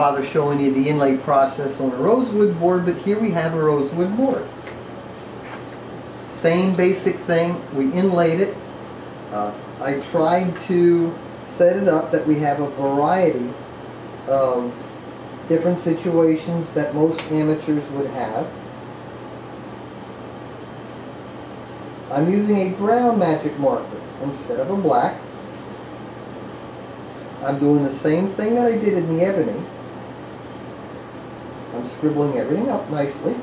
bother showing you the inlay process on a rosewood board, but here we have a rosewood board. Same basic thing, we inlaid it. I tried to set it up that we have a variety of different situations that most amateurs would have. I'm using a brown magic marker instead of a black. I'm doing the same thing that I did in the ebony. I'm scribbling everything up nicely.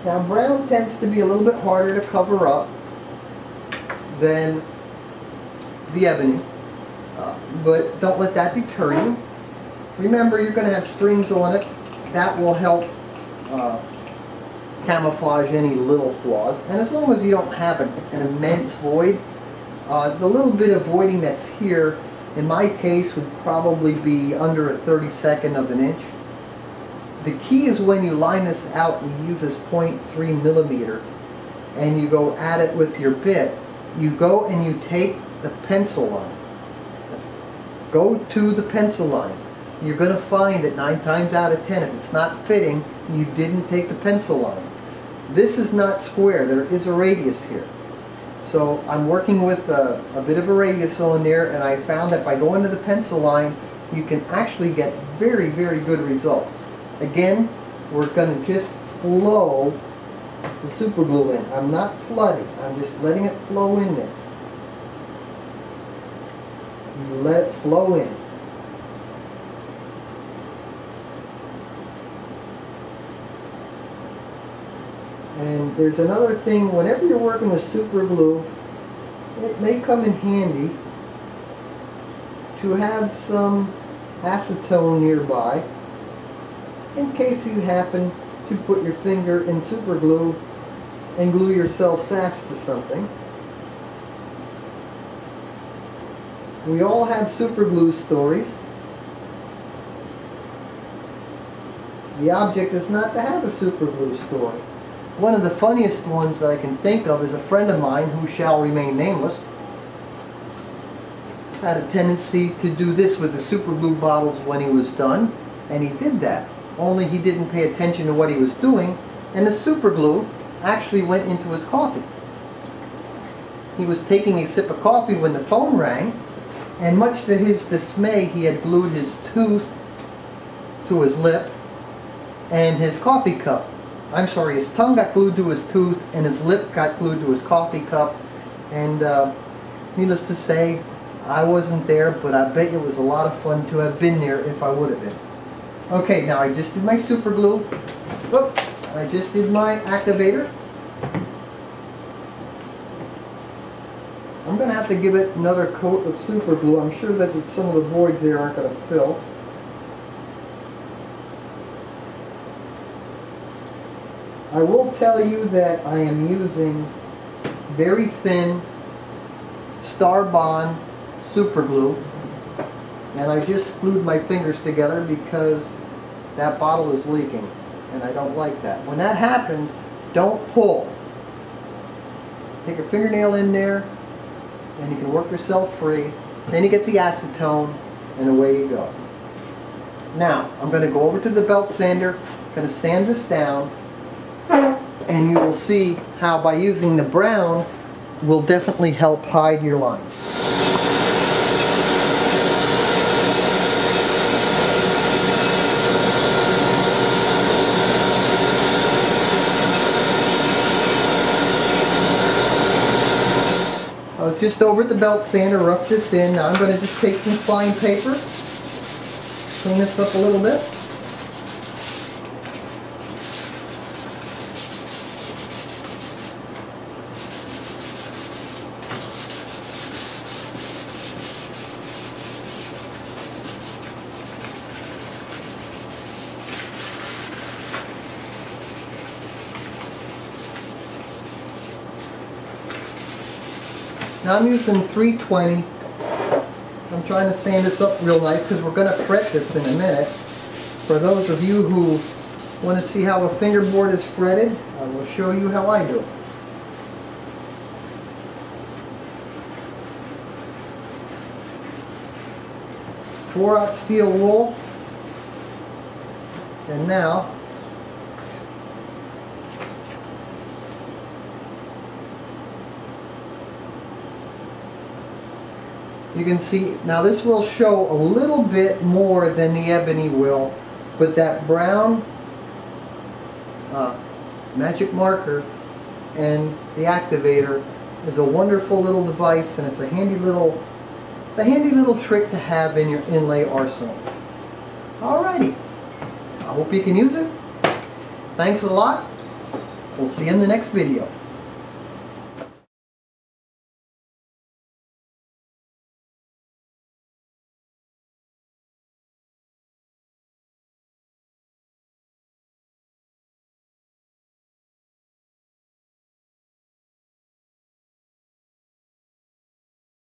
Now brown tends to be a little bit harder to cover up than the ebony, but don't let that deter you. Remember, you're going to have strings on it. That will help camouflage any little flaws. And as long as you don't have an immense void, the little bit of voiding that's here, in my case, would probably be under a 32nd of an inch. The key is when you line this out and use this 0.3 millimeter and you go at it with your bit, you go and you take the pencil line. Go to the pencil line. You're going to find that 9 times out of 10, if it's not fitting, you didn't take the pencil line. This is not square. There is a radius here. So I'm working with a bit of a radius on there, and I found that by going to the pencil line, you can actually get very, very good results. Again, we're going to just flow the super glue in. I'm not flooding. I'm just letting it flow in there. You let it flow in. And there's another thing, whenever you're working with super glue, it may come in handy to have some acetone nearby in case you happen to put your finger in super glue and glue yourself fast to something. We all have super glue stories. The object is not to have a super glue story. One of the funniest ones that I can think of is a friend of mine who shall remain nameless had a tendency to do this with the super glue bottles when he was done, and he did that. Only he didn't pay attention to what he was doing, and the super glue actually went into his coffee. He was taking a sip of coffee when the phone rang, and much to his dismay, he had glued his tooth to his lip and his coffee cup. I'm sorry, his tongue got glued to his tooth and his lip got glued to his coffee cup, and needless to say, I wasn't there, but I bet it was a lot of fun to have been there if I would have been. Okay, now I just did my super glue. Oop, I just did my activator. I'm going to have to give it another coat of super glue. I'm sure that some of the voids there aren't going to fill. I will tell you that I am using very thin Star-Bond super glue, and I just glued my fingers together because that bottle is leaking and I don't like that. When that happens, don't pull. Take your fingernail in there and you can work yourself free. Then you get the acetone and away you go. Now I'm going to go over to the belt sander, going to sand this down, and you will see how by using the brown will definitely help hide your lines. I was just over at the belt sander, roughed this in. Now I'm going to just take some fine paper, clean this up a little bit. Now I'm using 320. I'm trying to sand this up real nice because we're going to fret this in a minute. For those of you who want to see how a fingerboard is fretted, I will show you how I do it. Four-aught steel wool, And now you can see, now this will show a little bit more than the ebony will, but that brown magic marker and the activator is a wonderful little device, and it's a handy little trick to have in your inlay arsenal. Alrighty, I hope you can use it. Thanks a lot. We'll see you in the next video.